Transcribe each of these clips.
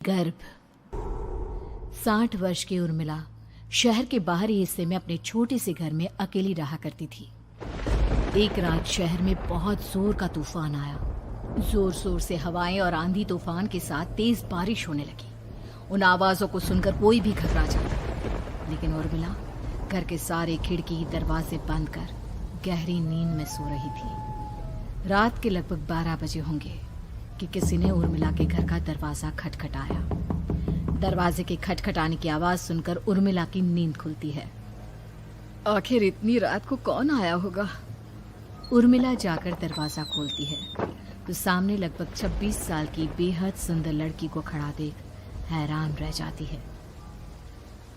गर्भ 60 वर्ष की उर्मिला शहर के बाहरी हिस्से में अपने छोटे से घर में अकेली रहा करती थी। एक रात शहर में बहुत जोर का तूफान आया। जोर जोर से हवाएं और आंधी तूफान के साथ तेज बारिश होने लगी। उन आवाजों को सुनकर कोई भी घबरा जाता, लेकिन उर्मिला घर के सारे खिड़की दरवाजे बंद कर गहरी नींद में सो रही थी। रात के लगभग 12 बजे होंगे कि किसी ने उर्मिला के घर का दरवाजा खटखटाया। दरवाजे के खटखटाने की आवाज सुनकर उर्मिला की नींद खुलती है। आखिर इतनी रात को कौन आया होगा? उर्मिला जाकर दरवाजा खोलती है तो सामने लगभग 26 साल की बेहद सुंदर लड़की को खड़ा देख हैरान रह जाती है।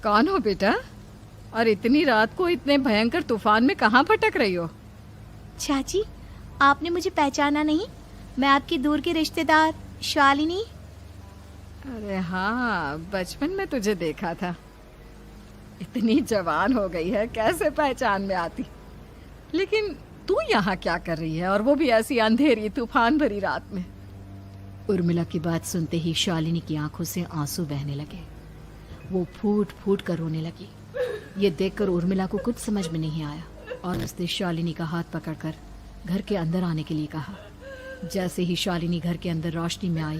कौन हो बेटा? और इतनी रात को इतने भयंकर तूफान में कहाँ भटक रही हो? चाची, आपने मुझे पहचाना नहीं? मैं आपकी दूर की रिश्तेदार शालिनी। अरे हाँ, बचपन में तुझे देखा था। इतनी जवान हो गई है, कैसे पहचान में आती। लेकिन तू यहाँ क्या कर रही है, और वो भी ऐसी अंधेरी तूफान भरी रात में? उर्मिला की बात सुनते ही शालिनी की आंखों से आंसू बहने लगे। वो फूट फूट कर रोने लगी। ये देखकर उर्मिला को कुछ समझ में नहीं आया और उसने शालिनी का हाथ पकड़कर घर के अंदर आने के लिए कहा। जैसे ही शालिनी घर के अंदर रोशनी में आई,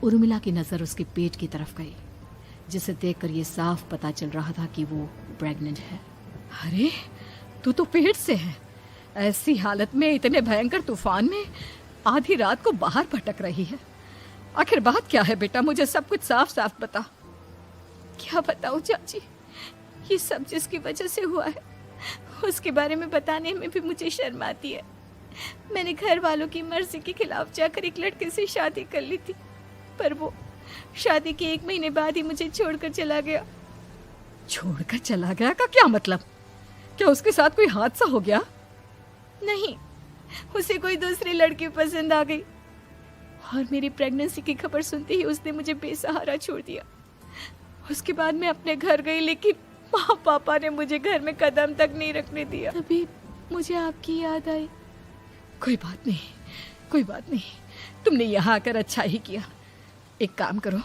उर्मिला की नजर उसके पेट की तरफ गई, जिसे देखकर ये साफ पता चल रहा था कि वो प्रेग्नेंट है। अरे, तू तो पेट से है। ऐसी हालत में इतने भयंकर तूफान में आधी रात को बाहर भटक रही है। आखिर बात क्या है बेटा? मुझे सब कुछ साफ साफ बता। क्या बताऊं चाची, ये सब जिसकी वजह से हुआ है उसके बारे में बताने में भी मुझे शर्म आती है। मैंने घर वालों की मर्जी के खिलाफ जाकर एक लड़के से शादी कर ली थी, पर वो शादी के 1 महीने बाद ही मुझे छोड़कर चला गया। छोड़कर चला गया का क्या मतलब? क्या उसके साथ कोई हादसा हो गया? नहीं, उसे कोई दूसरी लड़की पसंद आ गई और मेरी प्रेगनेंसी की खबर सुनते ही उसने मुझे बेसहारा छोड़ दिया। उसके बाद मैं अपने घर गई, लेकिन माँ पापा ने मुझे घर में कदम तक नहीं रखने दिया। तभी मुझे आपकी याद आई। कोई बात नहीं, कोई बात नहीं। तुमने यहाँ आकर अच्छा ही किया। एक काम करो,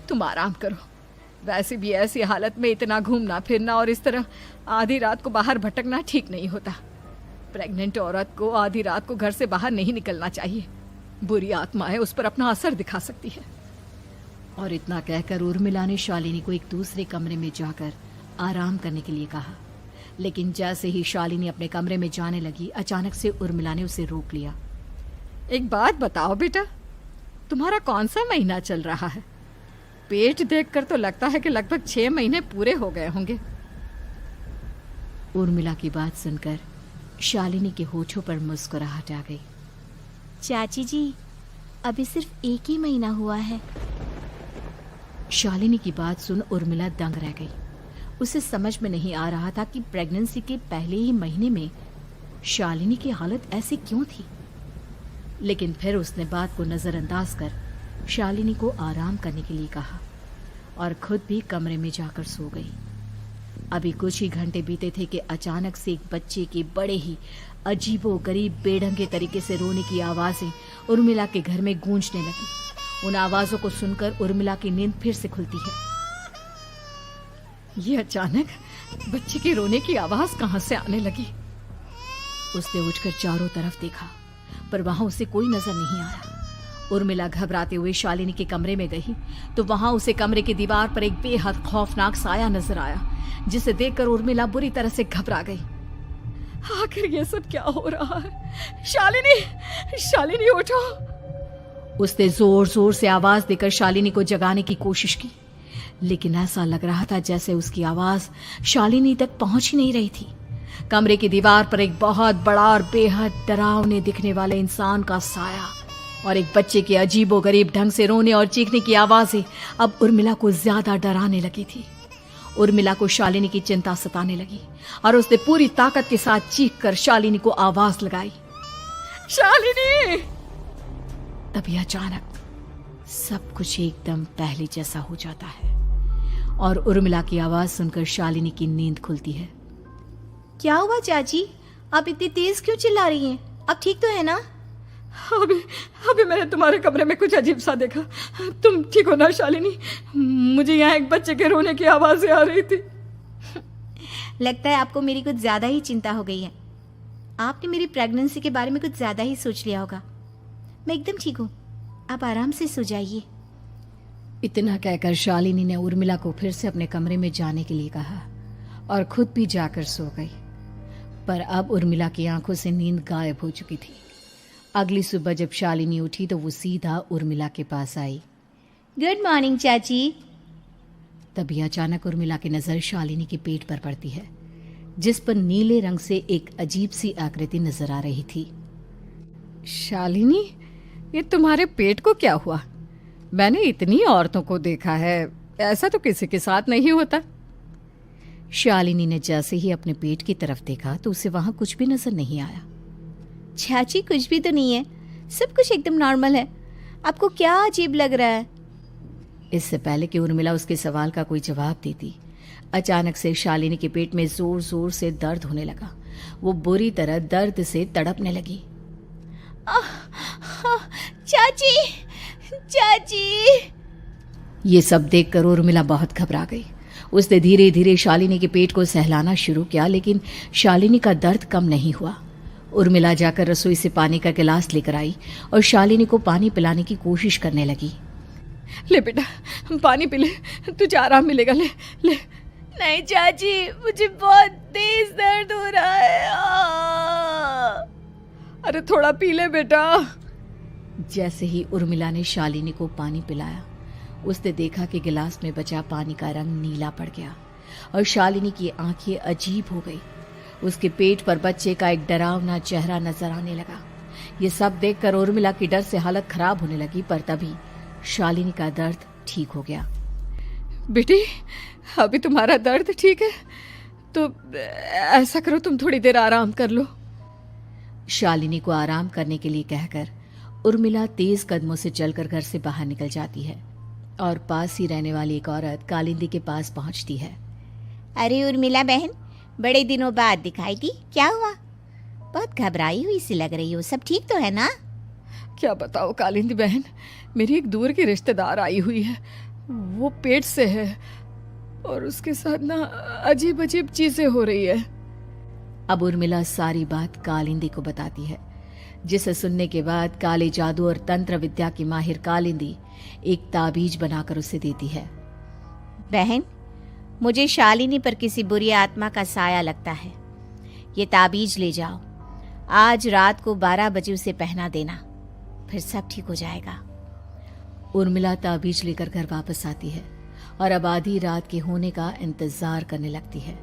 तुम आराम करो। वैसे भी ऐसी हालत में इतना घूमना फिरना और इस तरह आधी रात को बाहर भटकना ठीक नहीं होता। प्रेग्नेंट औरत को आधी रात को घर से बाहर नहीं निकलना चाहिए। बुरी आत्माएं उस पर अपना असर दिखा सकती है। और इतना कहकर उर्मिला ने शालिनी को एक दूसरे कमरे में जाकर आराम करने के लिए कहा। लेकिन जैसे ही शालिनी अपने कमरे में जाने लगी, अचानक से उर्मिला ने उसे रोक लिया। एक बात बताओ बेटा, तुम्हारा कौन सा महीना चल रहा है? पेट देखकर तो लगता है कि लगभग 6 महीने पूरे हो गए होंगे। उर्मिला की बात सुनकर शालिनी के होठों पर मुस्कुराहट आ गई। चाची जी, अभी सिर्फ 1 ही महीना हुआ है। शालिनी की बात सुन उर्मिला दंग रह गई। उसे समझ में नहीं आ रहा था कि प्रेगनेंसी के पहले ही महीने में शालिनी की हालत ऐसी क्यों थी। लेकिन फिर उसने बात को नजरअंदाज कर शालिनी को आराम करने के लिए कहा और खुद भी कमरे में जाकर सो गई। अभी कुछ ही घंटे बीते थे कि अचानक से एक बच्चे के बड़े ही अजीबोगरीब बेढंगे तरीके से रोने की आवाजें उर्मिला के घर में गूंजने लगी। उन आवाजों को सुनकर उर्मिला की नींद फिर से खुलती है। ये अचानक बच्चे के रोने की आवाज कहां से आने लगी? उसने उठकर चारों तरफ देखा, पर वहां उसे कोई नजर नहीं आया। उर्मिला घबराते हुए शालिनी के कमरे में गई तो वहां उसे कमरे की दीवार पर एक बेहद खौफनाक साया नजर आया, जिसे देखकर उर्मिला बुरी तरह से घबरा गई। आखिर ये सब क्या हो रहा है? शालिनी, शालिनी उठो! उसने जोर जोर से आवाज देकर शालिनी को जगाने की कोशिश की, लेकिन ऐसा लग रहा था जैसे उसकी आवाज शालिनी तक पहुंच ही नहीं रही थी। कमरे की दीवार पर एक बहुत बड़ा और बेहद डरावने दिखने वाले इंसान का साया और एक बच्चे के अजीबोगरीब ढंग से रोने और चीखने की आवाजें अब उर्मिला को ज्यादा डराने लगी थी। उर्मिला को शालिनी की चिंता सताने लगी और उसने पूरी ताकत के साथ चीख कर शालिनी को आवाज लगाई, शालिनी! तभी अचानक सब कुछ एकदम पहले जैसा हो जाता है और उर्मिला की आवाज सुनकर शालिनी की नींद खुलती है। क्या हुआ चाची? आप इतनी तेज क्यों चिल्ला रही हैं? अब ठीक तो है ना? अभी अभी मैंने तुम्हारे कमरे में कुछ अजीब सा देखा। तुम ठीक हो ना शालिनी? मुझे यहाँ एक बच्चे के रोने की आवाज़ें आ रही थी। लगता है आपको मेरी कुछ ज़्यादा ही चिंता हो गई है। आपने मेरी प्रेगनेंसी के बारे में कुछ ज़्यादा ही सोच लिया होगा। मैं एकदम ठीक हूँ, आप आराम से सो जाइए। इतना कहकर शालिनी ने उर्मिला को फिर से अपने कमरे में जाने के लिए कहा और खुद भी जाकर सो गई। पर अब उर्मिला की आंखों से नींद गायब हो चुकी थी। अगली सुबह जब शालिनी उठी तो वो सीधा उर्मिला के पास आई। गुड मॉर्निंग चाची। तभी अचानक उर्मिला की नजर शालिनी के पेट पर पड़ती है, जिस पर नीले रंग से एक अजीब सी आकृति नजर आ रही थी। शालिनी, ये तुम्हारे पेट को क्या हुआ? मैंने इतनी औरतों को देखा है, ऐसा तो किसी के साथ नहीं होता। शालिनी ने जैसे ही अपने पेट की तरफ देखा तो उसे वहां कुछ भी नजर नहीं आया। चाची कुछ भी तो नहीं है, सब कुछ एकदम नॉर्मल है। आपको क्या अजीब लग रहा है? इससे पहले कि उर्मिला उसके सवाल का कोई जवाब देती, अचानक से शालिनी के पेट में जोर जोर से दर्द होने लगा। वो बुरी तरह दर्द से तड़पने लगी। चाची, चाची। ये सब देखकर उर्मिला बहुत घबरा गई। उसने धीरे धीरे शालिनी के पेट को सहलाना शुरू किया, लेकिन शालिनी का दर्द कम नहीं हुआ। उर्मिला जाकर रसोई से पानी का गिलास लेकर आई और शालिनी को पानी पिलाने की कोशिश करने लगी। ले बेटा, पानी पी ले, तुझे आराम मिलेगा। ले ले। नहीं चाची, मुझे बहुत तेज दर्द हो रहा है। अरे थोड़ा पी ले बेटा। जैसे ही उर्मिला ने शालिनी को पानी पिलाया, उसने देखा कि गिलास में बचा पानी का रंग नीला पड़ गया और शालिनी की आंखें अजीब हो गई। उसके पेट पर बच्चे का एक डरावना चेहरा नजर आने लगा। ये सब देखकर उर्मिला की डर से हालत खराब होने लगी, पर तभी शालिनी का दर्द ठीक हो गया। बेटी, अभी तुम्हारा दर्द ठीक है तो ऐसा करो, तुम थोड़ी देर आराम कर लो। शालिनी को आराम करने के लिए कहकर उर्मिला तेज कदमों से चलकर घर से बाहर निकल जाती है और पास ही रहने वाली एक औरत कालिंदी के पास पहुंचती है। अरे उर्मिला बहन, बड़े दिनों बाद दिखाई दी, क्या हुआ? बहुत घबराई हुई सी लग रही हो, सब ठीक तो है ना? क्या बताओ कालिंदी बहन, मेरी एक दूर की रिश्तेदार आई हुई है। वो पेट से है और उसके साथ ना अजीब अजीब चीजें हो रही है। अब उर्मिला सारी बात कालिंदी को बताती है, जिसे सुनने के बाद काले जादू और तंत्र विद्या की माहिर कालिंदी एक ताबीज बनाकर उसे देती है। बहन, मुझे शालिनी पर किसी बुरी आत्मा का साया लगता है। ये ताबीज ले जाओ, आज रात को 12 बजे उसे पहना देना, फिर सब ठीक हो जाएगा। उर्मिला ताबीज लेकर घर वापस आती है और अब आधी रात के होने का इंतजार करने लगती है।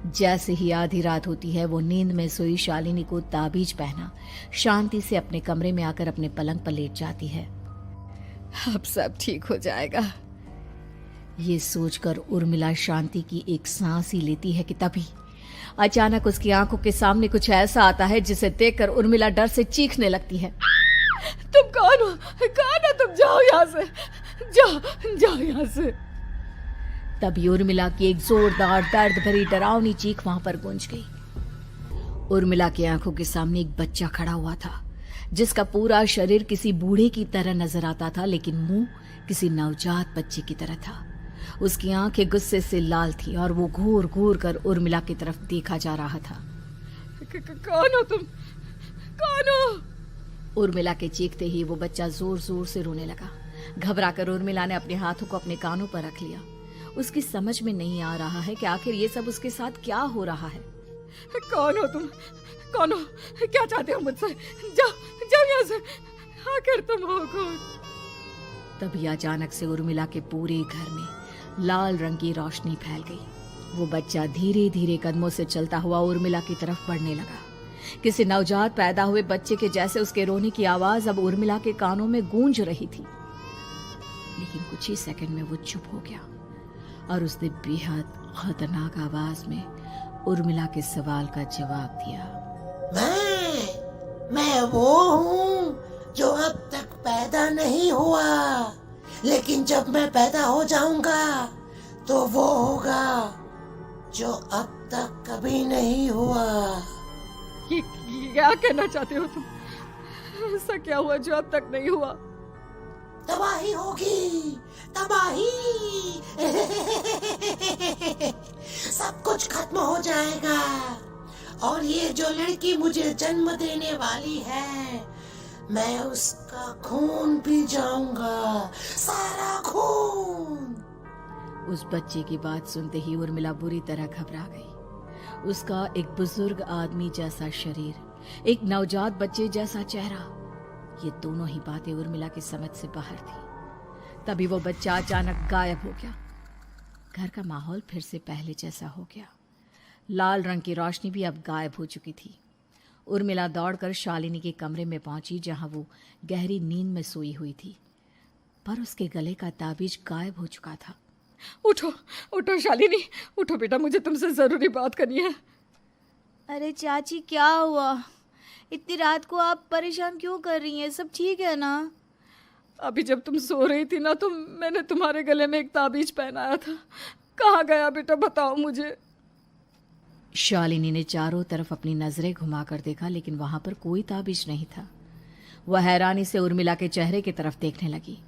जैसे ही आधी रात होती है, वो नींद में सोई शालिनी को ताबीज पहना शांति से अपने कमरे में आकर अपने पलंग पर लेट जाती है। अब सब ठीक हो जाएगा, ये सोचकर उर्मिला शांति की एक सांस ही लेती है कि तभी अचानक उसकी आंखों के सामने कुछ ऐसा आता है जिसे देखकर उर्मिला डर से चीखने लगती है। तुम कौन हो? कौन हो तुम? जाओ यहाँ से, जाओ जाओ यहाँ से। तभी उर्मिला की एक जोरदार दर्द भरी डरावनी चीख वहां पर गूंज गई। उर्मिला की आंखों के सामने एक बच्चा खड़ा हुआ था, जिसका पूरा शरीर किसी बूढ़े की तरह नजर आता था, लेकिन मुंह किसी नवजात बच्चे की तरह था। उसकी आंखें गुस्से से लाल थी और वो घूर घूर कर उर्मिला की तरफ देखा जा रहा था। कौन हो तुम? कौन हो? उर्मिला के चीखते ही वो बच्चा जोर जोर से रोने लगा। घबराकर उर्मिला ने अपने हाथों को अपने कानों पर रख लिया। उसकी समझ में नहीं आ रहा है कि आखिर ये सब उसके साथ क्या हो रहा है। कौन हो तुम? कौन हो? क्या चाहते हो मुझसे? जाओ जाओ यहाँ से, आखिर तुम हो कौन? तभी अचानक से उर्मिला के पूरे घर में लाल रंग की रोशनी फैल गई। वो बच्चा धीरे धीरे कदमों से चलता हुआ उर्मिला की तरफ बढ़ने लगा। किसी नवजात पैदा हुए बच्चे के जैसे उसके रोने की आवाज अब उर्मिला के कानों में गूंज रही थी। लेकिन कुछ ही सेकंड में वो चुप हो गया और उसने बेहद खतरनाक आवाज में उर्मिला के सवाल का जवाब दिया। मैं वो हूँ जो अब तक पैदा नहीं हुआ, लेकिन जब मैं पैदा हो जाऊंगा तो वो होगा जो अब तक कभी नहीं हुआ। क्या कहना चाहते हो तुम? ऐसा क्या हुआ जो अब तक नहीं हुआ? तबाही होगी, तबाही। सब कुछ खत्म हो जाएगा और ये जो लड़की मुझे जन्म देने वाली है, मैं उसका खून पी जाऊंगा, सारा खून। उस बच्चे की बात सुनते ही उर्मिला बुरी तरह घबरा गई। उसका एक बुजुर्ग आदमी जैसा शरीर, एक नवजात बच्चे जैसा चेहरा, ये दोनों ही बातें उर्मिला की समझ से बाहर थी। तभी वो बच्चा अचानक गायब हो गया। घर का माहौल फिर से पहले जैसा हो गया। लाल रंग की रोशनी भी अब गायब हो चुकी थी। उर्मिला दौड़कर शालिनी के कमरे में पहुंची, जहां वो गहरी नींद में सोई हुई थी, पर उसके गले का ताबीज गायब हो चुका था। उठो उठो शालिनी, उठो बेटा, मुझे तुमसे जरूरी बात करनी है। अरे चाची क्या हुआ? इतनी रात को आप परेशान क्यों कर रही हैं? सब ठीक है ना? अभी जब तुम सो रही थी ना, तो मैंने तुम्हारे गले में एक ताबीज पहनाया था। कहाँ गया बेटा, बताओ मुझे। शालिनी ने चारों तरफ अपनी नजरें घुमाकर देखा, लेकिन वहां पर कोई ताबीज नहीं था। वह हैरानी से उर्मिला के चेहरे की तरफ देखने लगी।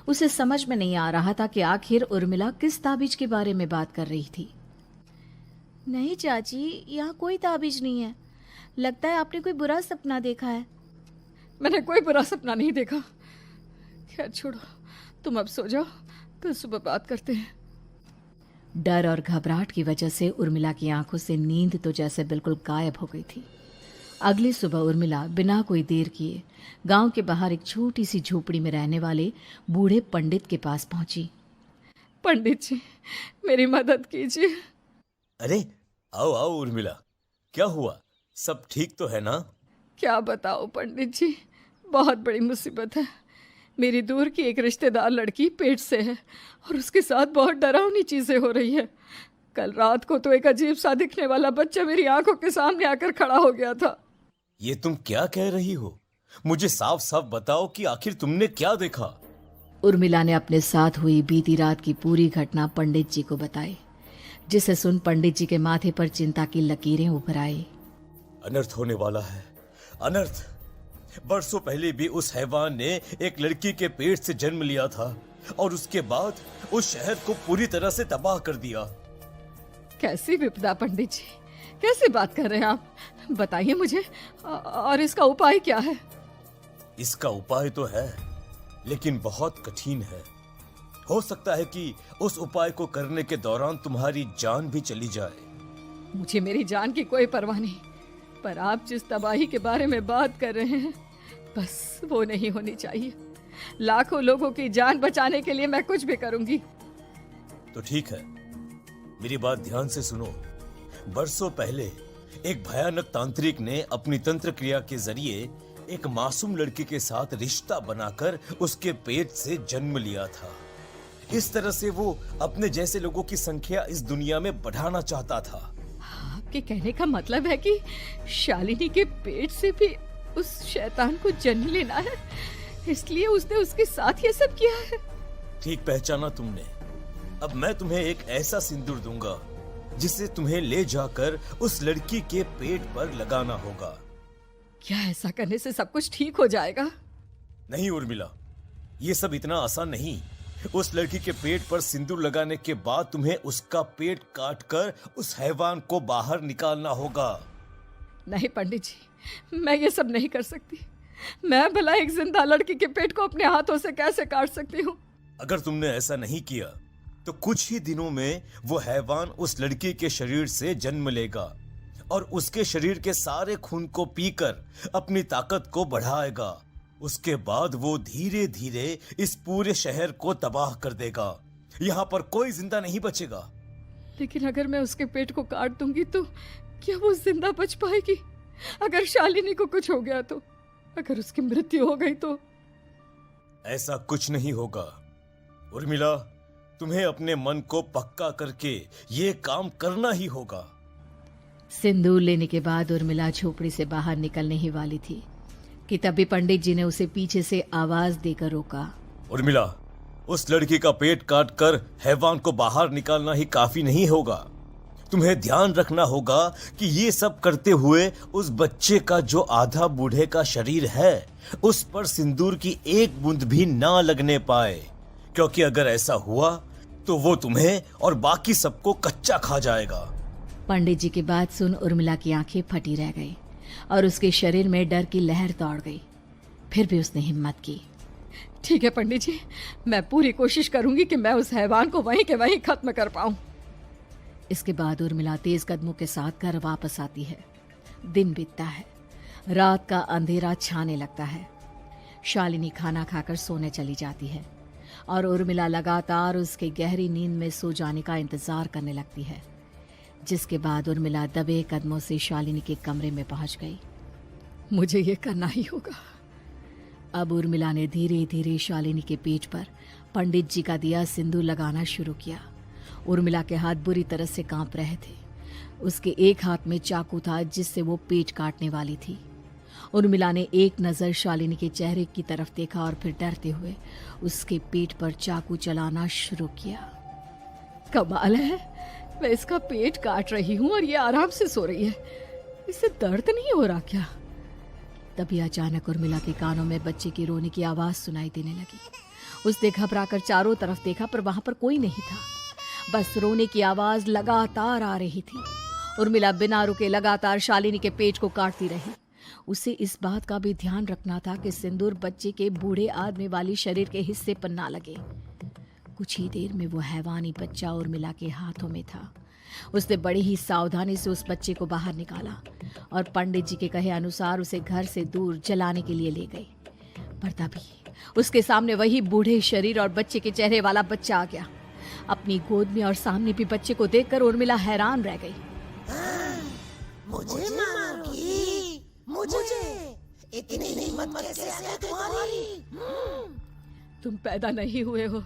उसे समझ में नहीं आ रहा था कि आखिर उर्मिला किस ताबीज के बारे में बात कर रही थी। नहीं चाची, यहाँ कोई ताबीज नहीं है। लगता है आपने कोई बुरा सपना देखा है। मैंने कोई बुरा सपना नहीं देखा। खैर छोड़ो, तुम अब सो जाओ, कल सुबह बात करते हैं। डर और घबराहट की वजह से उर्मिला की आंखों से नींद तो जैसे बिल्कुल गायब हो गई थी। अगली सुबह उर्मिला बिना कोई देर किए गांव के बाहर एक छोटी सी झोपड़ी में रहने वाले बूढ़े पंडित के पास पहुंची। पंडित जी, मेरी मदद कीजिए। अरे आओ आओ उर्मिला, क्या हुआ? सब ठीक तो है ना? क्या बताओ पंडित जी, बहुत बड़ी मुसीबत है। मेरी दूर की एक रिश्तेदार लड़की पेट से है और उसके साथ बहुत डरावनी चीजें हो रही है। कल रात को तो एक अजीब सा दिखने वाला बच्चा मेरी आंखों के सामने आकर खड़ा हो गया था। ये तुम क्या कह रही हो? मुझे साफ साफ बताओ कि आखिर तुमने क्या देखा? उर्मिला ने अपने साथ हुई बीती रात की पूरी घटना पंडित जी को बताई, जिसे सुन पंडित जी के माथे पर चिंता की लकीरें उभर आई। अनर्थ होने वाला है, अनर्थ। बरसों पहले भी उस हैवान ने एक लड़की के पेट से जन्म लिया था और उसके बाद उस शहर को पूरी तरह से तबाह कर दिया। कैसी विपदा पंडित जी, कैसी बात कर रहे हैं आप? बताइए मुझे, और इसका उपाय क्या है? इसका उपाय तो है, लेकिन बहुत कठिन है। हो सकता है कि उस उपाय को करने के दौरान तुम्हारी जान भी चली जाए। मुझे मेरी जान की कोई परवाह नहीं, पर आप जिस तबाही के बारे में बात कर रहे हैं, बस वो नहीं होनी चाहिए। लाखों लोगों की जान बचाने के लिए मैं कुछ भी करूंगी। तो ठीक है, मेरी बात ध्यान से सुनो। बरसों पहले एक भयानक तांत्रिक ने अपनी तंत्र क्रिया के जरिए एक मासूम लड़की के साथ रिश्ता बनाकर उसके पेट से जन्म लिया था। इस तरह से वो अपने जैसे लोगों की संख्या इस दुनिया में बढ़ाना चाहता था। आपके कहने का मतलब है कि शालिनी के पेट से भी उस शैतान को जन्म लेना है, इसलिए उसने उसके साथ ये सब किया है। ठीक पहचाना तुमने। अब मैं तुम्हें एक ऐसा सिंदूर दूंगा जिसे तुम्हें ले जाकर उस लड़की के पेट पर लगाना होगा। क्या ऐसा करने से सब कुछ ठीक हो जाएगा? नहीं उर्मिला, ये सब इतना आसान नहीं। उस लड़की के पेट पर सिंदूर लगाने के बाद तुम्हें उसका पेट काटकर उस हैवान को बाहर निकालना होगा। नहीं पंडित जी, मैं ये सब नहीं कर सकती। मैं भला एक जिंदा लड़की के पेट को अपने हाथों से कैसे काट सकती हूँ? अगर तुमने ऐसा नहीं किया तो कुछ ही दिनों में वो हैवान उस लड़की के शरीर से जन्म लेगा और उसके शरीर के सारे खून को पीकर अपनी ताकत को बढ़ाएगा। उसके बाद वो धीरे धीरे इस पूरे शहर को तबाह कर देगा। यहाँ पर कोई जिंदा नहीं बचेगा। लेकिन अगर मैं उसके पेट को काट दूंगी तो क्या वो जिंदा बच पाएगी? अगर शालिनी को कुछ हो गया तो, अगर उसकी मृत्यु हो गई तो? ऐसा कुछ नहीं होगा उर्मिला, तुम्हें अपने मन को पक्का करके ये काम करना ही होगा। सिंदूर लेने के बाद उर्मिला झोपड़ी से बाहर निकलने ही वाली थी कि तभी पंडित जी ने उसे पीछे से आवाज देकर रोका। उर्मिला, उस लड़की का पेट काटकर हैवान को बाहर निकालना ही काफी नहीं होगा। तुम्हें ध्यान रखना होगा कि ये सब करते हुए उस बच्चे का जो आधा बूढ़े का शरीर है उस पर सिंदूर की एक बूंद भी ना लगने पाए, क्योंकि अगर ऐसा हुआ तो वो तुम्हें और बाकी सबको कच्चा खा जाएगा। पंडित जी की बात सुन उर्मिला की आंखें फटी रह गई और उसके शरीर में डर की लहर दौड़ गई। फिर भी उसने हिम्मत की। ठीक है पंडित जी, मैं पूरी कोशिश करूंगी कि मैं उस हैवान को वहीं के वहीं खत्म कर पाऊं। इसके बाद उर्मिला तेज कदमों के साथ घर वापस आती है। दिन बीतता है, रात का अंधेरा छाने लगता है। शालिनी खाना खाकर सोने चली जाती है और उर्मिला लगातार उसके गहरी नींद में सो जाने का इंतजार करने लगती है, जिसके बाद उर्मिला दबे कदमों से शालिनी के कमरे में पहुंच गई। मुझे ये करना ही होगा। अब उर्मिला ने धीरे धीरे शालिनी के पेट पर पंडित जी का दिया सिंदूर लगाना शुरू किया। उर्मिला के हाथ बुरी तरह से कांप रहे थे। उसके एक हाथ में चाकू था जिससे वो पेट काटने वाली थी। उर्मिला ने एक नज़र शालिनी के चेहरे की तरफ देखा और फिर डरते हुए उसके पेट पर चाकू चलाना शुरू किया। कमाल है, मैं इसका पेट काट रही हूँ और ये आराम से सो रही है। इससे दर्द नहीं हो रहा क्या? तभी अचानक उर्मिला के कानों में बच्चे की रोने की आवाज सुनाई देने लगी। उसने घबराकर चारों तरफ देखा पर वहां पर कोई नहीं था। बस रोने की आवाज लगातार आ रही थी। उर्मिला बिना रुके लगातार शालिनी के पेट को काटती रही। उसे इस बात का भी ध्यान रखना था कि सिंदूर बच्चे के बूढ़े आदमी वाली शरीर के हिस्से पर ना लगे। कुछ ही देर में वो हैवानी बच्चा उर्मिला के हाथों में था। उसने बड़ी ही सावधानी से उस बच्चे को बाहर निकाला और पंडित जी के कहे अनुसार उसे घर से दूर जलाने के लिए ले गई। पर तभी उसके सामने वही बूढ़े शरीर और बच्चे के चेहरे वाला बच्चा आ गया। अपनी गोद में और सामने भी बच्चे को देखकर उर्मिला हैरान रह गई। मुझे मारोगी? मुझे इतनी हिम्मत कैसे आ गई तुम्हारी? तुम पैदा नहीं हुए हो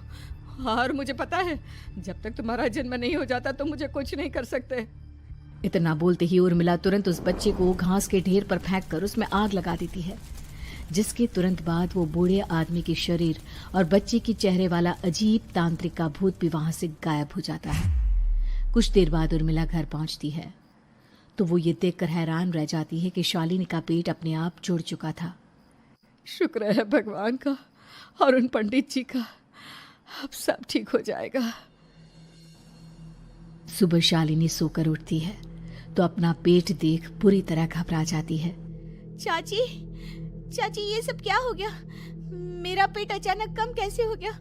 और मुझे पता है जब तक तुम्हारा जन्म नहीं हो जाता तो मुझे कुछ नहीं कर सकते। इतना बोलते ही उर्मिला तुरंत उस बच्चे को घास के ढेर पर फेंक कर उसमें आग लगा देती है, जिसके तुरंत बाद वो बूढ़े आदमी के शरीर और बच्चे के चेहरे वाला अजीब तांत्रिक का भूत भी वहां से गायब हो जाता है। कुछ देर बाद उर्मिला घर पहुंचती है तो वो ये देखकर हैरान रह जाती है कि शालिनी का पेट अपने आप जुड़ चुका था। शुक्र है भगवान का और उन पंडित जी का, अब सब ठीक हो जाएगा। सुबह शालिनी सोकर उठती है तो अपना पेट देख पूरी तरह घबरा जाती है। चाची, चाची ये सब क्या हो गया? मेरा पेट अचानक कम कैसे हो गया?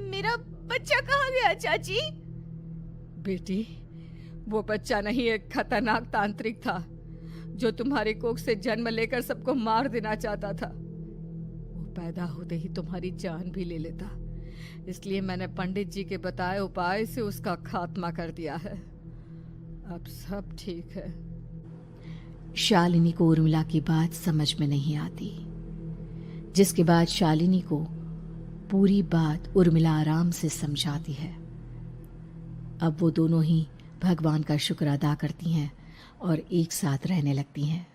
मेरा बच्चा कहाँ गया चाची? बेटी, वो बच्चा नहीं, एक खतरनाक तांत्रिक था जो तुम्हारी कोख से जन्म लेकर सबको मार देना चाहता था। वो पैदा होते ही तुम्हारी जान भी ले लेता, इसलिए मैंने पंडित जी के बताए उपाय से उसका खात्मा कर दिया है। अब सब ठीक है। शालिनी को उर्मिला की बात समझ में नहीं आती, जिसके बाद शालिनी को पूरी बात उर्मिला आराम से समझाती है। अब वो दोनों ही भगवान का शुक्र अदा करती हैं और एक साथ रहने लगती हैं।